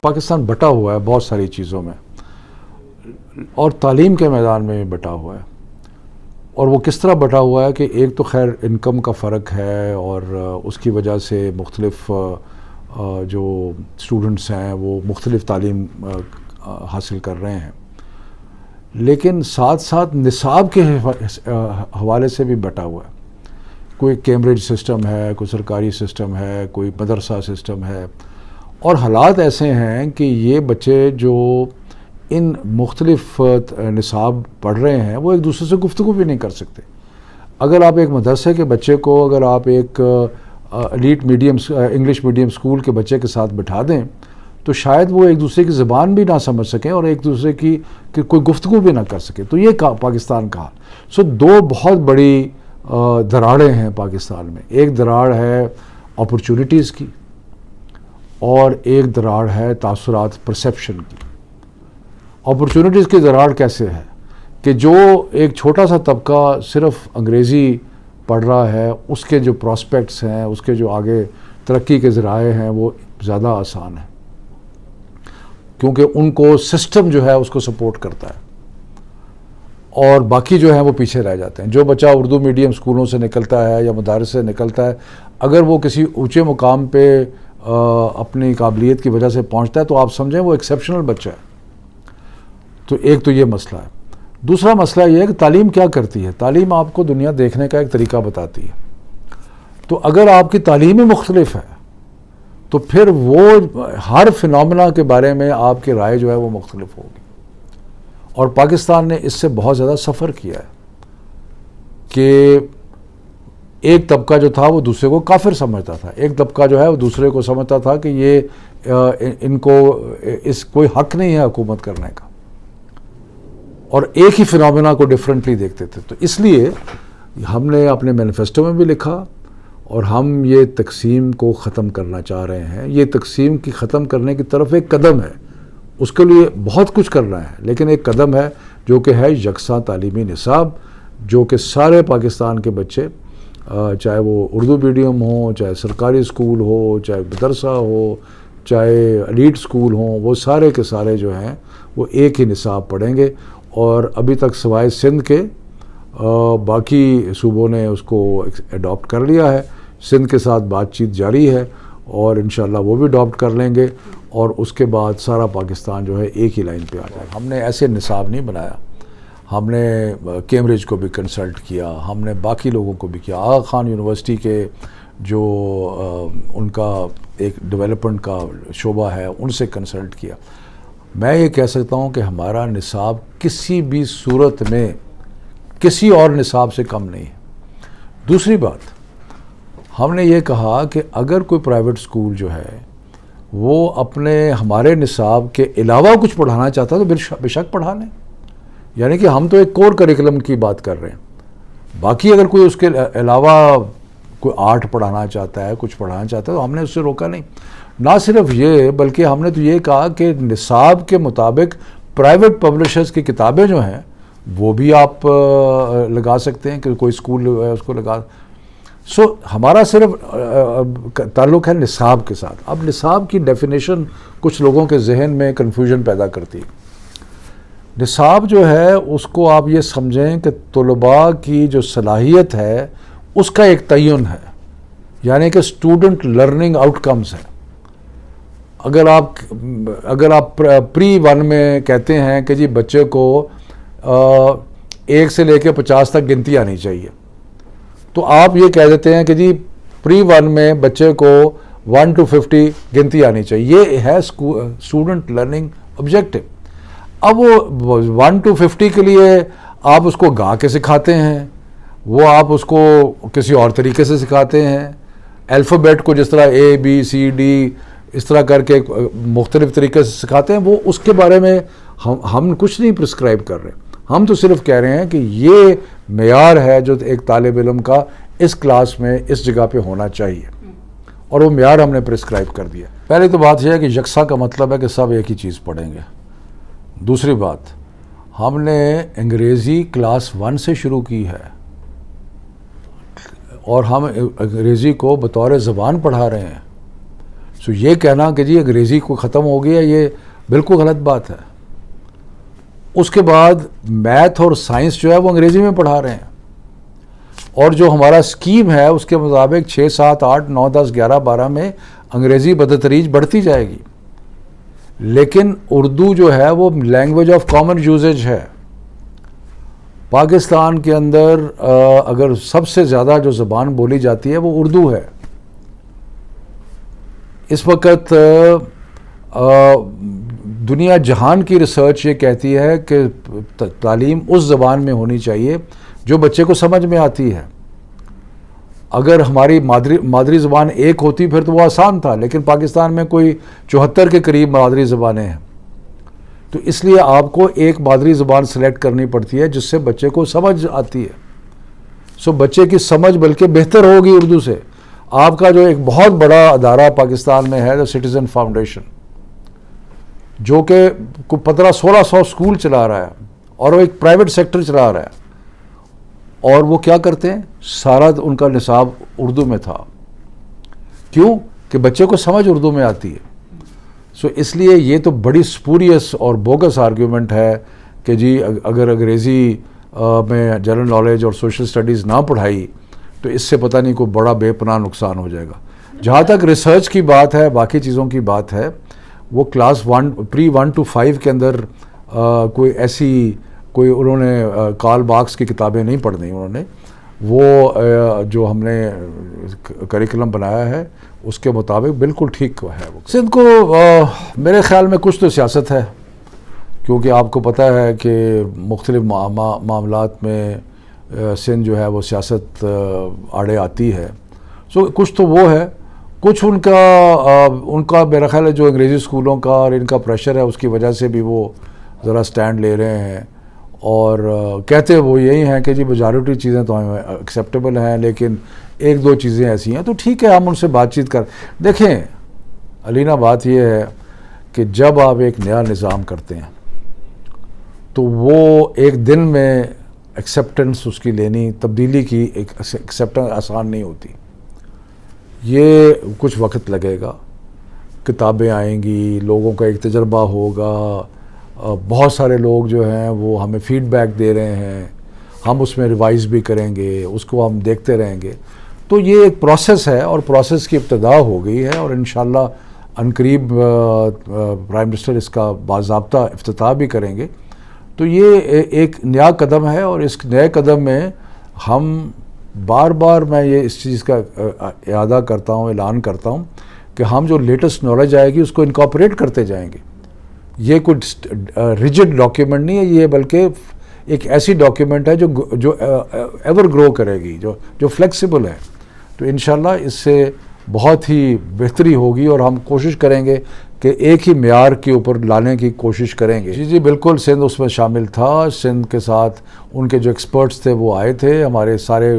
پاکستان بٹا ہوا ہے بہت ساری چیزوں میں، اور تعلیم کے میدان میں بٹا ہوا ہے. اور وہ کس طرح بٹا ہوا ہے کہ ایک تو خیر انکم کا فرق ہے، اور اس کی وجہ سے مختلف جو اسٹوڈنٹس ہیں وہ مختلف تعلیم حاصل کر رہے ہیں، لیکن ساتھ ساتھ نصاب کے حوالے سے بھی بٹا ہوا ہے. کوئی کیمبرج سسٹم ہے، کوئی سرکاری سسٹم ہے، کوئی مدرسہ سسٹم ہے، اور حالات ایسے ہیں کہ یہ بچے جو ان مختلف نصاب پڑھ رہے ہیں وہ ایک دوسرے سے گفتگو بھی نہیں کر سکتے. اگر آپ ایک مدرسے کے بچے کو اگر آپ ایک elite medium English medium school کے بچے کے ساتھ بٹھا دیں تو شاید وہ ایک دوسرے کی زبان بھی نہ سمجھ سکیں اور ایک دوسرے کی کوئی گفتگو بھی نہ کر سکیں. تو یہ پاکستان کا حال. دو بہت بڑی دراڑیں ہیں پاکستان میں. ایک دراڑ ہے اپرچونٹیز کی، اور ایک دراڑ ہے تاثرات پرسیپشن کی. اپرچونٹیز کی دراڑ کیسے ہے کہ جو ایک چھوٹا سا طبقہ صرف انگریزی پڑھ رہا ہے، اس کے جو پراسپیکٹس ہیں، اس کے جو آگے ترقی کے ذرائع ہیں وہ زیادہ آسان ہیں، کیونکہ ان کو سسٹم جو ہے اس کو سپورٹ کرتا ہے، اور باقی جو ہیں وہ پیچھے رہ جاتے ہیں. جو بچہ اردو میڈیم اسکولوں سے نکلتا ہے یا مدارس سے نکلتا ہے، اگر وہ کسی اونچے مقام پہ اپنی قابلیت کی وجہ سے پہنچتا ہے تو آپ سمجھیں وہ ایکسیپشنل بچہ ہے. تو ایک تو یہ مسئلہ ہے. دوسرا مسئلہ یہ ہے کہ تعلیم کیا کرتی ہے. تعلیم آپ کو دنیا دیکھنے کا ایک طریقہ بتاتی ہے. تو اگر آپ کی تعلیم ہی مختلف ہے تو پھر وہ ہر فنومنا کے بارے میں آپ کی رائے جو ہے وہ مختلف ہوگی. اور پاکستان نے اس سے بہت زیادہ سفر کیا ہے کہ ایک طبقہ جو تھا وہ دوسرے کو کافر سمجھتا تھا، ایک طبقہ جو ہے وہ دوسرے کو سمجھتا تھا کہ یہ ان کو اس کوئی حق نہیں ہے حکومت کرنے کا، اور ایک ہی فنومینا کو ڈیفرنٹلی دیکھتے تھے. تو اس لیے ہم نے اپنے مینیفیسٹو میں بھی لکھا، اور ہم یہ تقسیم کو ختم کرنا چاہ رہے ہیں. یہ تقسیم کی ختم کرنے کی طرف ایک قدم ہے. اس کے لیے بہت کچھ کرنا ہے، لیکن ایک قدم ہے جو کہ ہے یکساں تعلیمی نصاب، جو کہ سارے پاکستان کے بچے، چاہے وہ اردو میڈیم ہو، چاہے سرکاری اسکول ہو، چاہے مدرسہ ہو، چاہے ایلیٹ اسکول ہوں، وہ سارے کے سارے جو ہیں وہ ایک ہی نصاب پڑھیں گے. اور ابھی تک سوائے سندھ کے باقی صوبوں نے اس کو اڈاپٹ کر لیا ہے. سندھ کے ساتھ بات چیت جاری ہے، اور انشاءاللہ وہ بھی اڈاپٹ کر لیں گے، اور اس کے بعد سارا پاکستان جو ہے ایک ہی لائن پہ آ جائے. ہم نے ایسے نصاب نہیں بنایا. ہم نے کیمبرج کو بھی کنسلٹ کیا، ہم نے باقی لوگوں کو بھی کیا. آغا خان یونیورسٹی کے جو ان کا ایک ڈیولپمنٹ کا شعبہ ہے ان سے کنسلٹ کیا. میں یہ کہہ سکتا ہوں کہ ہمارا نصاب کسی بھی صورت میں کسی اور نصاب سے کم نہیں ہے. دوسری بات، ہم نے یہ کہا کہ اگر کوئی پرائیویٹ اسکول جو ہے وہ اپنے ہمارے نصاب کے علاوہ کچھ پڑھانا چاہتا ہے تو بے شک پڑھا لیں. یعنی کہ ہم تو ایک کور کریکولم کی بات کر رہے ہیں. باقی اگر کوئی اس کے علاوہ کوئی آرٹ پڑھانا چاہتا ہے، کچھ پڑھانا چاہتا ہے، تو ہم نے اس سے روکا نہیں. نہ صرف یہ بلکہ ہم نے تو یہ کہا کہ نصاب کے مطابق پرائیویٹ پبلشرز کی کتابیں جو ہیں وہ بھی آپ لگا سکتے ہیں کہ کوئی اسکول ہے اس کو لگا. ہمارا صرف تعلق ہے نصاب کے ساتھ. اب نصاب کی ڈیفینیشن کچھ لوگوں کے ذہن میں کنفیوژن پیدا کرتی ہے. نصاب جو ہے اس کو آپ یہ سمجھیں کہ طلباء کی جو صلاحیت ہے اس کا ایک تعین ہے، یعنی کہ اسٹوڈنٹ لرننگ آؤٹ کمز ہیں. اگر آپ پری ون میں کہتے ہیں کہ جی بچے کو 1 سے لے کے 50 تک گنتی آنی چاہیے، تو آپ یہ کہہ دیتے ہیں کہ جی پری ون میں بچے کو 1 to 50 گنتی آنی چاہیے. یہ ہے اسٹوڈنٹ لرننگ آبجیکٹو. اب وہ 1 to 50 کے لیے آپ اس کو گا کے سکھاتے ہیں، وہ آپ اس کو کسی اور طریقے سے سکھاتے ہیں. الفابیٹ کو جس طرح ABCD اس طرح کر کے مختلف طریقے سے سکھاتے ہیں، وہ اس کے بارے میں ہم کچھ نہیں پرسکرائب کر رہے. ہم تو صرف کہہ رہے ہیں کہ یہ معیار ہے جو ایک طالب علم کا اس کلاس میں اس جگہ پہ ہونا چاہیے، اور وہ معیار ہم نے پرسکرائب کر دیا. پہلی تو بات یہ ہے کہ یکساں کا مطلب ہے کہ سب ایک ہی چیز پڑھیں گے. دوسری بات، ہم نے انگریزی کلاس 1 سے شروع کی ہے، اور ہم انگریزی کو بطور زبان پڑھا رہے ہیں. یہ کہنا کہ جی انگریزی کو ختم ہو گیا یہ بالکل غلط بات ہے. اس کے بعد میتھ اور سائنس جو ہے وہ انگریزی میں پڑھا رہے ہیں, اور جو ہمارا اسکیم ہے اس کے مطابق 6, 7, 8, 9, 10, 11, 12 میں انگریزی بدتدریج بڑھتی جائے گی, لیکن اردو جو ہے وہ لینگویج آف کامن یوزیج ہے. پاکستان کے اندر اگر سب سے زیادہ جو زبان بولی جاتی ہے وہ اردو ہے. اس وقت دنیا جہان کی ریسرچ یہ کہتی ہے کہ تعلیم اس زبان میں ہونی چاہیے جو بچے کو سمجھ میں آتی ہے. اگر ہماری مادری زبان ایک ہوتی پھر تو وہ آسان تھا, لیکن پاکستان میں کوئی 74 کے قریب مادری زبانیں ہیں, تو اس لیے آپ کو ایک مادری زبان سلیکٹ کرنی پڑتی ہے جس سے بچے کو سمجھ آتی ہے. بچے کی سمجھ بلکہ بہتر ہوگی اردو سے. آپ کا جو ایک بہت بڑا ادارہ پاکستان میں ہے سٹیزن فاؤنڈیشن, جو کہ 1500-1600 اسکول چلا رہا ہے اور وہ ایک پرائیویٹ سیکٹر چلا رہا ہے, اور وہ کیا کرتے ہیں, سارا ان کا نصاب اردو میں تھا. کیوں کہ بچے کو سمجھ اردو میں آتی ہے. اس لیے یہ تو بڑی سپوریس اور بوگس آرگیومنٹ ہے کہ جی اگر انگریزی میں جنرل نالج اور سوشل سٹڈیز نہ پڑھائی تو اس سے پتہ نہیں کوئی بڑا بے پناہ نقصان ہو جائے گا. جہاں تک ریسرچ کی بات ہے, باقی چیزوں کی بات ہے, وہ کلاس 1 پری 1 to 5 کے اندر کوئی انہوں نے کارل مارکس کی کتابیں نہیں پڑھنی. انہوں نے وہ جو ہم نے کریکولم بنایا ہے اس کے مطابق بالکل ٹھیک ہے. وہ سندھ کو میرے خیال میں کچھ تو سیاست ہے, کیونکہ آپ کو پتہ ہے کہ مختلف معاملات میں سندھ جو ہے وہ سیاست آڑے آتی ہے. کچھ تو وہ ہے, کچھ ان کا میرا خیال ہے جو انگریزی اسکولوں کا اور ان کا پریشر ہے اس کی وجہ سے بھی وہ ذرا سٹینڈ لے رہے ہیں, اور کہتے وہ یہی ہیں کہ جی میجارٹی چیزیں تو ہمیں ایکسیپٹیبل ہیں, لیکن 1-2 چیزیں ایسی ہیں تو ٹھیک ہے ہم ان سے بات چیت کر. دیکھیں علینا, بات یہ ہے کہ جب آپ ایک نیا نظام کرتے ہیں تو وہ ایک دن میں ایکسیپٹنس اس کی لینی, تبدیلی کی ایکسیپٹنس آسان نہیں ہوتی. یہ کچھ وقت لگے گا, کتابیں آئیں گی, لوگوں کا ایک تجربہ ہوگا, بہت سارے لوگ جو ہیں وہ ہمیں فیڈ بیک دے رہے ہیں, ہم اس میں ریوائز بھی کریں گے, اس کو ہم دیکھتے رہیں گے. تو یہ ایک پروسیس ہے اور پروسیس کی ابتدا ہو گئی ہے, اور انشاءاللہ عنقریب پرائم منسٹر اس کا باضابطہ افتتاح بھی کریں گے. تو یہ ایک نیا قدم ہے, اور اس نئے قدم میں ہم بار بار میں یہ اس چیز کا اعادہ کرتا ہوں, اعلان کرتا ہوں کہ ہم جو لیٹسٹ نالج آئے گی اس کو انکارپوریٹ کرتے جائیں گے. یہ کوئی ریجڈ ڈاکیومنٹ نہیں ہے یہ, بلکہ ایک ایسی ڈاکیومنٹ ہے جو ایور گرو کرے گی, جو فلیکسیبل ہے. تو انشاءاللہ اس سے بہت ہی بہتری ہوگی, اور ہم کوشش کریں گے کہ ایک ہی معیار کے اوپر لانے کی کوشش کریں گے. جی بالکل, سندھ اس میں شامل تھا. سندھ کے ساتھ ان کے جو ایکسپرٹس تھے وہ آئے تھے, ہمارے سارے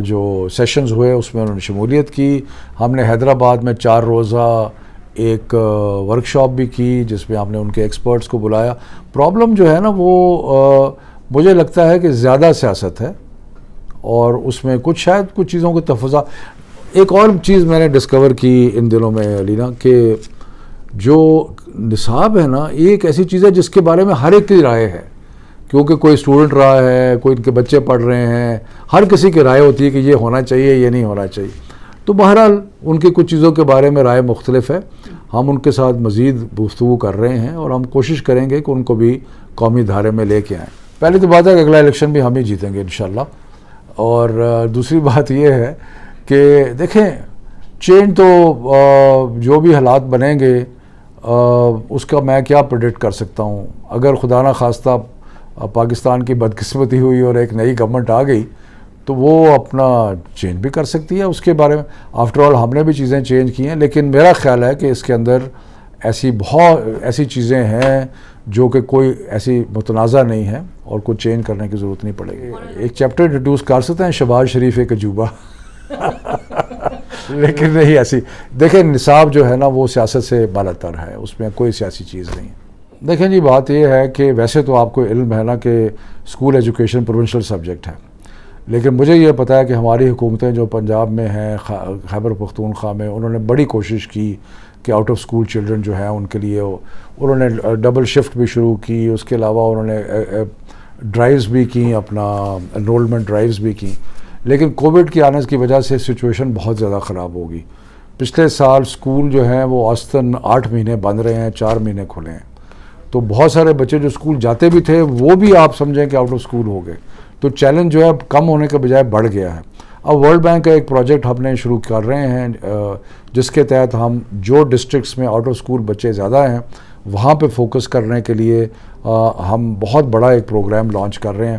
جو سیشنز ہوئے اس میں انہوں نے شمولیت کی. ہم نے حیدرآباد میں 4 روزہ ایک ورکشاپ بھی کی جس میں ہم نے ان کے ایکسپرٹس کو بلایا. پرابلم جو ہے نا وہ مجھے لگتا ہے کہ زیادہ سیاست ہے, اور اس میں شاید کچھ چیزوں کو تفضا. ایک اور چیز میں نے ڈسکور کی ان دنوں میں علینا, کہ جو نصاب ہے نا یہ ایک ایسی چیز ہے جس کے بارے میں ہر ایک کی رائے ہے, کیونکہ کوئی اسٹوڈنٹ رہا ہے, کوئی ان کے بچے پڑھ رہے ہیں, ہر کسی کی رائے ہوتی ہے کہ یہ ہونا چاہیے, یہ نہیں ہونا چاہیے. تو بہرحال ان کی کچھ چیزوں کے بارے میں رائے مختلف ہے. ہم ان کے ساتھ مزید گفتگو کر رہے ہیں, اور ہم کوشش کریں گے کہ ان کو بھی قومی دھارے میں لے کے آئیں. پہلی تو بات ہے کہ اگلا الیکشن بھی ہم ہی جیتیں گے انشاءاللہ. اور دوسری بات یہ ہے کہ دیکھیں چینج تو جو بھی حالات بنیں گے اس کا میں کیا پریڈکٹ کر سکتا ہوں. اگر خدا نہ خواستہ پاکستان کی بدقسمتی ہوئی اور ایک نئی گورنمنٹ آ گئی تو وہ اپنا چینج بھی کر سکتی ہے. اس کے بارے میں آفٹر آل ہم نے بھی چیزیں چینج کی ہیں, لیکن میرا خیال ہے کہ اس کے اندر ایسی چیزیں ہیں جو کہ کوئی ایسی متنازع نہیں ہے اور کوئی چینج کرنے کی ضرورت نہیں پڑے گی. ایک چیپٹر انٹروڈیوس کر سکتے ہیں, شہباز شریف ایک عجوبہ لیکن نہیں ایسی. دیکھیں نصاب جو ہے نا وہ سیاست سے بالاتر ہے, اس میں کوئی سیاسی چیز نہیں ہے. دیکھیں جی بات یہ ہے کہ ویسے تو آپ کو علم ہے نا کہ اسکول ایجوکیشن پروونشل سبجیکٹ ہے. لیکن مجھے یہ پتہ ہے کہ ہماری حکومتیں جو پنجاب میں ہیں، خیبر پختونخوا میں، انہوں نے بڑی کوشش کی کہ آؤٹ آف اسکول چلڈرن جو ہیں ان کے لیے انہوں نے ڈبل شفٹ بھی شروع کی، اس کے علاوہ انہوں نے ڈرائیوز بھی کی، اپنا انرولمنٹ ڈرائیوز بھی کی. لیکن کووڈ کی آنے کی وجہ سے سچویشن بہت زیادہ خراب ہوگی. پچھلے سال اسکول جو ہیں وہ اوسطاً 8 مہینے بند رہے ہیں، 4 مہینے کھلے ہیں. تو بہت سارے بچے جو اسکول جاتے بھی تھے وہ بھی آپ سمجھیں کہ آؤٹ آف اسکول ہو گئے. تو چیلنج جو ہے کم ہونے کے بجائے بڑھ گیا ہے. اب ورلڈ بینک کا ایک پروجیکٹ ہم نے شروع کر رہے ہیں جس کے تحت ہم جو ڈسٹرکٹس میں آؤٹ آف اسکول بچے زیادہ ہیں وہاں پہ فوکس کرنے کے لیے ہم بہت بڑا ایک پروگرام لانچ کر رہے ہیں،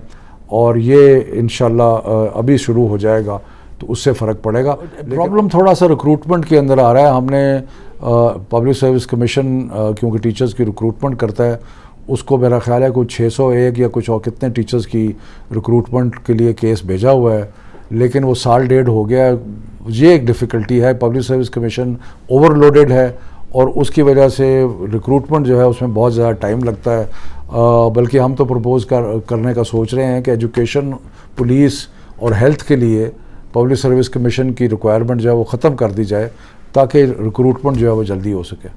اور یہ انشاءاللہ ابھی شروع ہو جائے گا تو اس سے فرق پڑے گا. پرابلم تھوڑا سا ریکروٹمنٹ کے اندر آ رہا ہے. ہم نے پبلک سروس کمیشن کیونکہ ٹیچرز کی ریکروٹمنٹ کرتا ہے، اس کو میرا خیال ہے کوئی 601 یا کچھ اور کتنے ٹیچرز کی ریکروٹمنٹ کے لیے کیس بھیجا ہوا ہے، لیکن وہ سال ڈیڑھ ہو گیا. یہ ایک ڈیفیکلٹی ہے. Public service commission over loaded ہے اور اس کی وجہ سے ریکروٹمنٹ جو ہے اس میں بہت زیادہ ٹائم لگتا ہے. بلکہ ہم تو پرپوز کرنے کا سوچ رہے ہیں کہ ایجوکیشن، پولیس اور ہیلتھ کے لیے پبلک سروس کمیشن کی ریکوائرمنٹ جو ہے وہ ختم کر دی جائے تاکہ ریکروٹمنٹ جو ہے وہ جلدی ہو سکے.